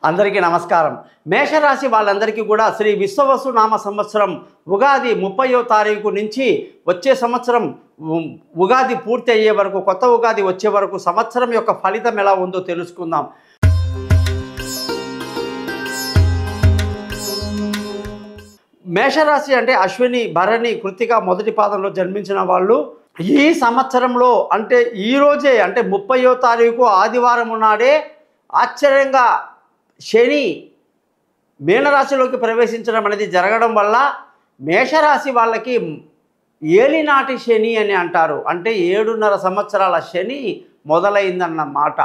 అందరికీ నమస్కారం. మేషరాశి వాళ్ళందరికీ కూడా శ్రీ విశ్వవసు నామ సంవత్సరం ఉగాది 30వ తారీఖు నుంచి వచ్చే సంవత్సరం ఉగాది పూర్తి అయ్యే వరకు, కొత్త ఉగాది వచ్చే వరకు సంవత్సరం యొక్క ఫలితం ఎలా ఉందో తెలుసుకుందాం. మేషరాశి అంటే అశ్విని, భరణి, కృత్తిక మొదటి పాదంలో జన్మించిన వాళ్ళు ఈ సంవత్సరంలో అంటే ఈరోజే అంటే 30వ తారీఖు ఆదివారం నాడే ఆశ్చర్యంగా శని మీనరాశిలోకి ప్రవేశించడం అనేది జరగడం వల్ల మేషరాశి వాళ్ళకి ఏలినాటి శని అని అంటారు. అంటే 7.5 సంవత్సరాల శని మొదలైందన్నమాట.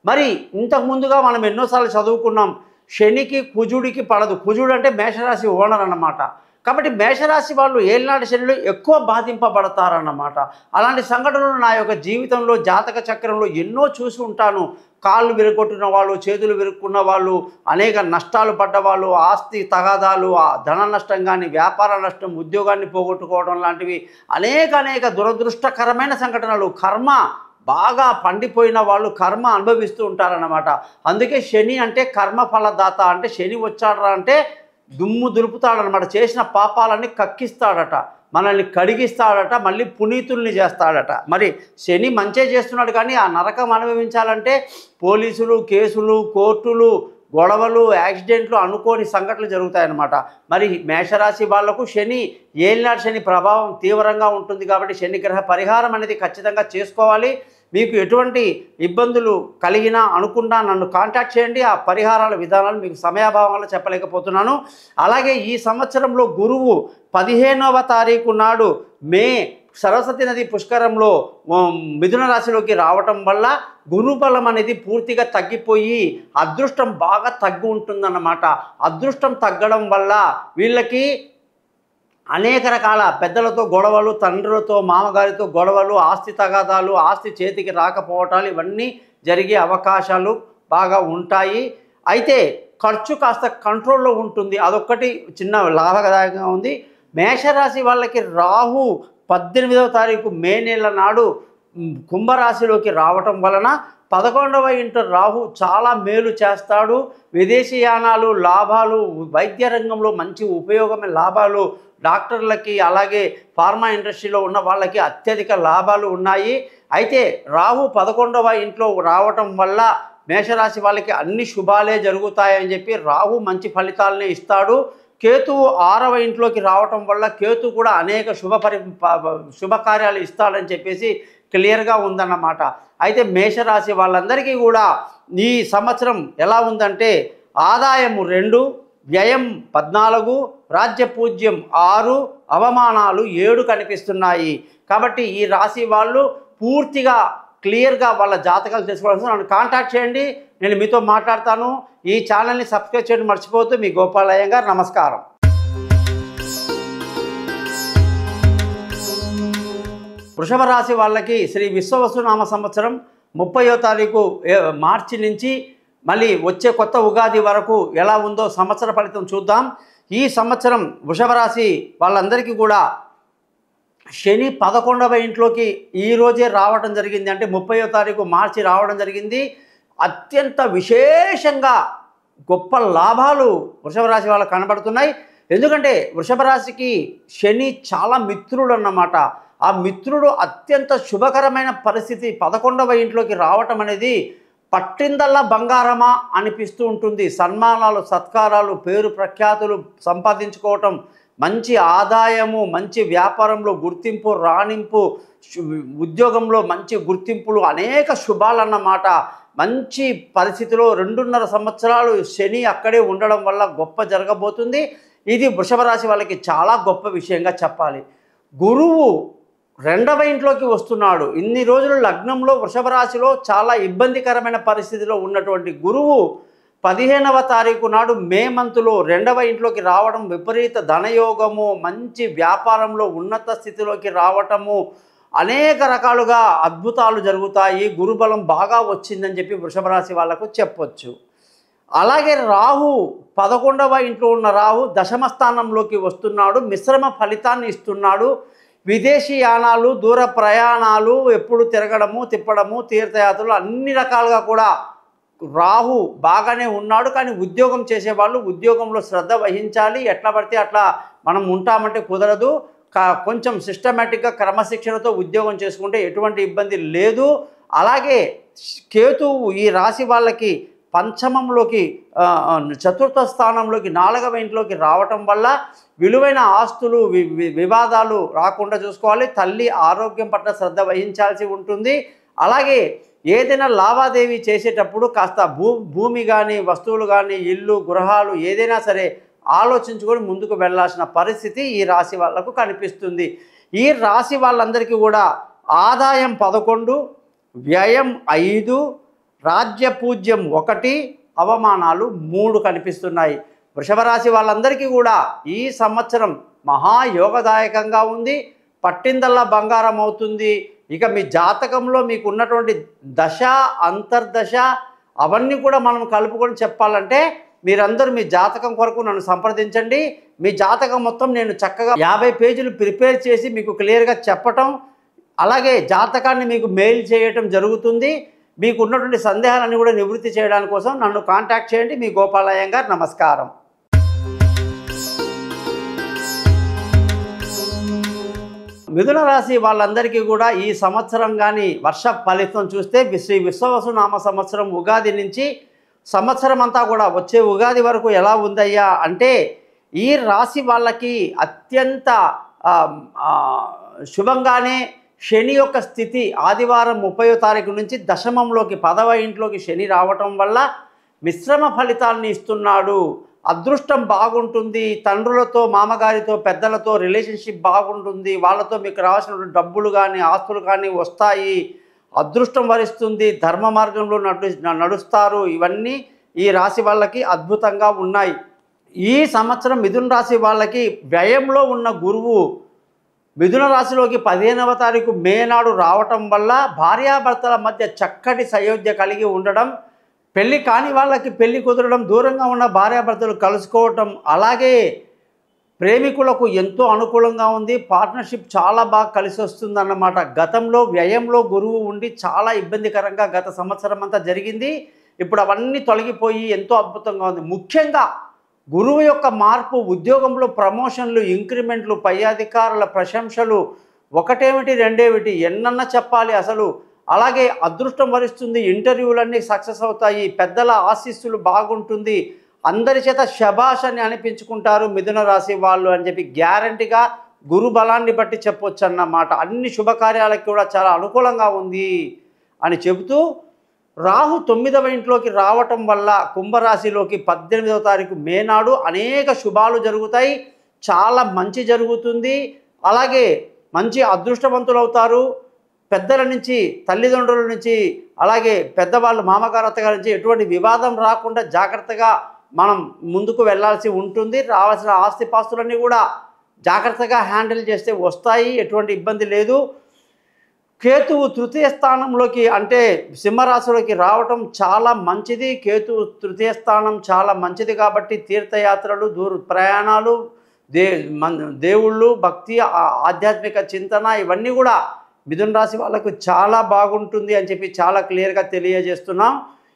మరి ఇంతకు ముందుగా మనం ఎన్నోసార్లు చదువుకున్నాం, శనికి కుజుడికి పడదు. కుజుడు అంటే మేషరాశి ఓనర్ అన్నమాట. కాబట్టి మేషరాశి వాళ్ళు ఏలినాటి శనిలో ఎక్కువ బాధింపబడతారన్నమాట. అలాంటి సంఘటనలు నా యొక్క జీవితంలో జాతక చక్రంలో ఎన్నో చూసి ఉంటాను. కాళ్ళు విరగొట్టిన వాళ్ళు, చేతులు విరుక్కున్న వాళ్ళు, అనేక నష్టాలు పడ్డవాళ్ళు, ఆస్తి తగాదాలు, ధన నష్టం కానీ, వ్యాపార నష్టం, ఉద్యోగాన్ని పోగొట్టుకోవడం లాంటివి అనేక దురదృష్టకరమైన సంఘటనలు. కర్మ బాగా పండిపోయిన వాళ్ళు కర్మ అనుభవిస్తూ ఉంటారన్నమాట. అందుకే శని అంటే కర్మ ఫలదాత. అంటే శని వచ్చాడరా అంటే దుమ్ము దులుపుతాడనమాట. చేసిన పాపాలన్నీ కక్కిస్తాడట, మనల్ని కడిగిస్తాడట, మళ్ళీ పునీతుల్ని చేస్తాడట. మరి శని మంచే చేస్తున్నాడు, కానీ ఆ నరకం అనుభవించాలంటే పోలీసులు, కేసులు, కోర్టులు, గొడవలు, యాక్సిడెంట్లు, అనుకోని సంఘటనలు జరుగుతాయన్నమాట. మరి మేషరాశి వాళ్లకు శని ఏలినాటి శని ప్రభావం తీవ్రంగా ఉంటుంది. కాబట్టి శనిగ్రహ పరిహారం అనేది ఖచ్చితంగా చేసుకోవాలి. మీకు ఎటువంటి ఇబ్బందులు కలిగినా అనుకున్నా నన్ను కాంటాక్ట్ చేయండి. ఆ పరిహారాల విధానాలు మీకు సమయాభావం వల్ల చెప్పలేకపోతున్నాను. అలాగే ఈ సంవత్సరంలో గురువు 15వ తారీఖు నాడు మే సరస్వతి నది పుష్కరంలో మిథున రాశిలోకి రావటం వల్ల గురుబలం అనేది పూర్తిగా తగ్గిపోయి అదృష్టం బాగా తగ్గి ఉంటుందన్నమాట. అదృష్టం తగ్గడం వల్ల వీళ్ళకి అనేక రకాల పెద్దలతో గొడవలు, తండ్రులతో, మామగారితో గొడవలు, ఆస్తి తగాదాలు, ఆస్తి చేతికి రాకపోవటాలు, ఇవన్నీ జరిగే అవకాశాలు బాగా ఉంటాయి. అయితే ఖర్చు కాస్త కంట్రోల్లో ఉంటుంది. అదొక్కటి చిన్న లాభదాయకంగా ఉంది. మేషరాశి వాళ్ళకి రాహు 18వ తారీఖు మే నెల నాడు కుంభరాశిలోకి రావటం వలన 11వ ఇంట రాహు చాలా మేలు చేస్తాడు. విదేశీయానాలు, లాభాలు, వైద్య రంగంలో మంచి ఉపయోగమే లాభాలు, డాక్టర్లకి అలాగే ఫార్మా ఇండస్ట్రీలో ఉన్న వాళ్ళకి అత్యధిక లాభాలు ఉన్నాయి. అయితే రాహు 11వ ఇంట్లో రావటం వల్ల మేషరాశి వాళ్ళకి అన్ని శుభాలే జరుగుతాయని చెప్పి రాహు మంచి ఫలితాలనే ఇస్తాడు. కేతువు 6వ ఇంట్లోకి రావటం వల్ల కేతు కూడా అనేక శుభకార్యాలు ఇస్తాడని చెప్పేసి క్లియర్గా ఉందన్నమాట. అయితే మేషరాశి వాళ్ళందరికీ కూడా ఈ సంవత్సరం ఎలా ఉందంటే ఆదాయము 2, వ్యయం 14, రాజ్యపూజ్యం 6, అవమానాలు 7 కనిపిస్తున్నాయి. కాబట్టి ఈ రాశి వాళ్ళు పూర్తిగా క్లియర్గా వాళ్ళ జాతకాలు తెలుసుకోవాల్సి నన్ను కాంటాక్ట్ చేయండి, నేను మీతో మాట్లాడతాను. ఈ ఛానల్ని సబ్స్క్రైబ్ చేయడం మర్చిపోవద్దు. మీ గోపాలయ్య గారు, నమస్కారం. వృషభ రాశి వాళ్ళకి శ్రీ విశ్వవసు నామ సంవత్సరం 30వ తారీఖు మార్చి నుంచి మళ్ళీ వచ్చే కొత్త ఉగాది వరకు ఎలా ఉందో సంవత్సర ఫలితం చూద్దాం. ఈ సంవత్సరం వృషభ రాశి వాళ్ళందరికీ కూడా శని 11వ ఇంట్లోకి ఈరోజే రావడం జరిగింది. అంటే 30వ తారీఖు మార్చి రావడం జరిగింది. అత్యంత విశేషంగా గొప్ప లాభాలు వృషభ రాశి వాళ్ళకు కనబడుతున్నాయి. ఎందుకంటే వృషభ రాశికి శని చాలా మిత్రుడు అన్నమాట. ఆ మిత్రుడు అత్యంత శుభకరమైన పరిస్థితి 11వ ఇంట్లోకి రావటం అనేది పట్టిందల్లా బంగారమా అనిపిస్తూ ఉంటుంది. సన్మానాలు, సత్కారాలు, పేరు ప్రఖ్యాతులు సంపాదించుకోవటం, మంచి ఆదాయము, మంచి వ్యాపారంలో గుర్తింపు, రాణింపు, ఉద్యోగంలో మంచి గుర్తింపులు, అనేక శుభాలన్నమాట. మంచి పరిస్థితిలో 2.5 సంవత్సరాలు శని అక్కడే ఉండడం వల్ల గొప్ప జరగబోతుంది. ఇది వృషభ రాశి వాళ్ళకి చాలా గొప్ప విషయంగా చెప్పాలి. గురువు 2వ ఇంట్లోకి వస్తున్నాడు. ఇన్ని రోజులు లగ్నంలో వృషభ రాశిలో చాలా ఇబ్బందికరమైన పరిస్థితిలో ఉన్నటువంటి గురువు 15వ తారీఖు నాడు మే మంత్లో 2వ ఇంట్లోకి రావడం, విపరీత ధనయోగము, మంచి వ్యాపారంలో ఉన్నత స్థితిలోకి రావటము, అనేక రకాలుగా అద్భుతాలు జరుగుతాయి. గురుబలం బాగా వచ్చిందని చెప్పి వృషభ రాశి వాళ్ళకు చెప్పొచ్చు. అలాగే రాహు 11వ ఇంట్లో ఉన్న రాహు దశమ స్థానంలోకి వస్తున్నాడు. మిశ్రమ ఫలితాన్ని ఇస్తున్నాడు. విదేశీ యానాలు, దూర ప్రయాణాలు, ఎప్పుడు తిరగడము, తిప్పడము, తీర్థయాత్రలు అన్ని రకాలుగా కూడా రాహు బాగానే ఉన్నాడు, కానీ ఉద్యోగం చేసేవాళ్ళు ఉద్యోగంలో శ్రద్ధ వహించాలి. ఎట్లా పడితే అట్లా మనం ఉంటామంటే కుదరదు. కొంచెం సిస్టమేటిక్గా క్రమశిక్షణతో ఉద్యోగం చేసుకుంటే ఎటువంటి ఇబ్బంది లేదు. అలాగే కేతువు ఈ రాశి వాళ్ళకి పంచమంలోకి, చతుర్థ స్థానంలోకి, 4వ ఇంట్లోకి రావటం వల్ల విలువైన ఆస్తులు, వివాదాలు రాకుండా చూసుకోవాలి. తల్లి ఆరోగ్యం పట్ల శ్రద్ధ వహించాల్సి ఉంటుంది. అలాగే ఏదైనా లావాదేవీ చేసేటప్పుడు కాస్త భూమి కానీ, వస్తువులు కానీ, ఇల్లు, గృహాలు ఏదైనా సరే ఆలోచించుకొని ముందుకు వెళ్ళాల్సిన పరిస్థితి ఈ రాశి వాళ్లకు కనిపిస్తుంది. ఈ రాశి వాళ్ళందరికీ కూడా ఆదాయం 11, వ్యయం 5, రాజ్యపూజ్యం 1, అవమానాలు 3 కనిపిస్తున్నాయి. వృషభ రాశి వాళ్ళందరికీ కూడా ఈ సంవత్సరం మహాయోగదాయకంగా ఉంది. పట్టిందల్లా బంగారం అవుతుంది. ఇక మీ జాతకంలో మీకు ఉన్నటువంటి దశ, అంతర్దశ అవన్నీ కూడా మనం కలుపుకొని చెప్పాలంటే మీరందరూ మీ జాతకం కొరకు నన్ను సంప్రదించండి. మీ జాతకం మొత్తం నేను చక్కగా 50 పేజీలు ప్రిపేర్ చేసి మీకు క్లియర్గా చెప్పటం, అలాగే జాతకాన్ని మీకు మెయిల్ చేయటం జరుగుతుంది. మీకు ఉన్నటువంటి సందేహాలన్నీ కూడా నివృత్తి చేయడానికి కోసం నన్ను కాంటాక్ట్ చేయండి. మీ గోపాలయ్యంగారు. నమస్కారం. మిథున రాశి వాళ్ళందరికీ కూడా ఈ సంవత్సరం కానీ వర్ష ఫలితం చూస్తే శ్రీ విశ్వవసునామ సంవత్సరం ఉగాది నుంచి సంవత్సరం అంతా కూడా వచ్చే ఉగాది వరకు ఎలా ఉందయ్యా అంటే, ఈ రాశి వాళ్ళకి అత్యంత శుభంగానే శని యొక్క స్థితి ఆదివారం 30వ తారీఖు నుంచి దశమంలోకి 10వ ఇంట్లోకి శని రావటం వల్ల మిశ్రమ ఫలితాన్ని ఇస్తున్నాడు. అదృష్టం బాగుంటుంది. తండ్రులతో, మామగారితో, పెద్దలతో రిలేషన్షిప్ బాగుంటుంది. వాళ్ళతో మీకు రావాల్సిన డబ్బులు కానీ, ఆస్తులు కానీ వస్తాయి. అదృష్టం వరిస్తుంది. ధర్మ మార్గంలో నడుస్తారు. ఇవన్నీ ఈ రాశి వాళ్ళకి అద్భుతంగా ఉన్నాయి. ఈ సంవత్సరం మిథున రాశి వాళ్ళకి వ్యయంలో ఉన్న గురువు మిథున రాశిలోకి 15వ తారీఖు మే నాడు రావటం వల్ల భార్యాభర్తల మధ్య చక్కటి సయోధ్య కలిగి ఉండడం, పెళ్ళి కాని వాళ్ళకి పెళ్ళి కుదరడం, దూరంగా ఉన్న భార్యాభర్తలు కలుసుకోవటం, అలాగే ప్రేమికులకు ఎంతో అనుకూలంగా ఉంది. పార్ట్నర్షిప్ చాలా బాగా కలిసి వస్తుందన్నమాట. గతంలో వ్యయంలో గురువు ఉండి చాలా ఇబ్బందికరంగా గత సంవత్సరం అంతా జరిగింది. ఇప్పుడు అవన్నీ తొలగిపోయి ఎంతో అద్భుతంగా ఉంది. ముఖ్యంగా గురువు యొక్క మార్పు, ఉద్యోగంలో ప్రమోషన్లు, ఇంక్రిమెంట్లు, పై అధికారుల ప్రశంసలు, ఒకటేమిటి రెండేమిటి ఎన్నన్నా చెప్పాలి అసలు. అలాగే అదృష్టం వరిస్తుంది. ఇంటర్వ్యూలన్నీ సక్సెస్ అవుతాయి. పెద్దల ఆశీస్సులు బాగుంటుంది. అందరి చేత శబాష్ అని అనిపించుకుంటారు మిథున రాశి వాళ్ళు అని చెప్పి గ్యారంటీగా గురు బలాన్ని బట్టి చెప్పొచ్చు అన్నమాట. అన్ని శుభకార్యాలకు కూడా చాలా అనుకూలంగా ఉంది అని చెబుతూ, రాహు 9వ ఇంట్లోకి రావటం వల్ల కుంభరాశిలోకి 18వ తారీఖు మే నాడు అనేక శుభాలు జరుగుతాయి. చాలా మంచి జరుగుతుంది. అలాగే మంచి అదృష్టవంతులు అవుతారు. పెద్దల నుంచి, తల్లిదండ్రుల నుంచి, అలాగే పెద్దవాళ్ళు, మామగారు, అత్తగారి నుంచి ఎటువంటి వివాదం రాకుండా జాగ్రత్తగా మనం ముందుకు వెళ్ళాల్సి ఉంటుంది. రావాల్సిన ఆస్తిపాస్తులన్నీ కూడా జాగ్రత్తగా హ్యాండిల్ చేస్తే వస్తాయి. ఎటువంటి ఇబ్బంది లేదు. కేతువు 3వ స్థానంలోకి అంటే సింహరాశిలోకి రావటం చాలా మంచిది. కేతువు 3వ స్థానం చాలా మంచిది కాబట్టి తీర్థయాత్రలు, దూర ప్రయాణాలు, దేవుళ్ళు, భక్తి, ఆధ్యాత్మిక చింతన ఇవన్నీ కూడా మిథున రాశి వాళ్ళకు చాలా బాగుంటుంది అని చెప్పి చాలా క్లియర్గా తెలియజేస్తున్నాం.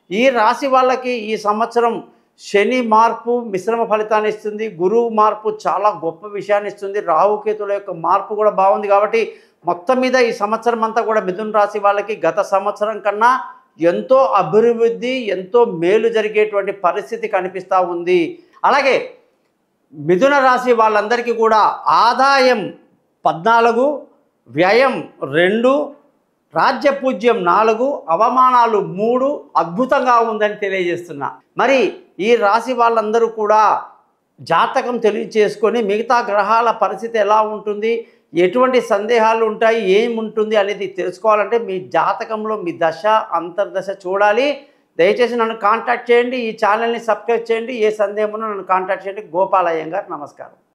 ఈ రాశి వాళ్ళకి ఈ సంవత్సరం శని మార్పు మిశ్రమ ఫలితాన్ని ఇస్తుంది. గురువు మార్పు చాలా గొప్ప విషయాన్ని ఇస్తుంది. రాహుకేతుల యొక్క మార్పు కూడా బాగుంది కాబట్టి మొత్తం మీద ఈ సంవత్సరం అంతా కూడా మిథున రాశి వాళ్ళకి గత సంవత్సరం కన్నా ఎంతో అభివృద్ధి, ఎంతో మేలు జరిగేటువంటి పరిస్థితి కనిపిస్తూ ఉంది. అలాగే మిథున రాశి వాళ్ళందరికీ కూడా ఆదాయం 14, వ్యయం 2, రాజ్యపూజ్యం 4, అవమానాలు 3 అద్భుతంగా ఉందని తెలియజేస్తున్నా. మరి ఈ రాశి వాళ్ళందరూ కూడా జాతకం తెలియచేసుకొని మిగతా గ్రహాల పరిస్థితి ఎలా ఉంటుంది, ఎటువంటి సందేహాలు ఉంటాయి, ఏముంటుంది అనేది తెలుసుకోవాలంటే మీ జాతకంలో మీ దశ, అంతర్దశ చూడాలి. దయచేసి నన్ను కాంటాక్ట్ చేయండి. ఈ ఛానల్ని సబ్స్క్రైబ్ చేయండి. ఏ సందేహం ఉన్నా నన్ను కాంటాక్ట్ చేయండి. గోపాలయ్యంగారు. నమస్కారం.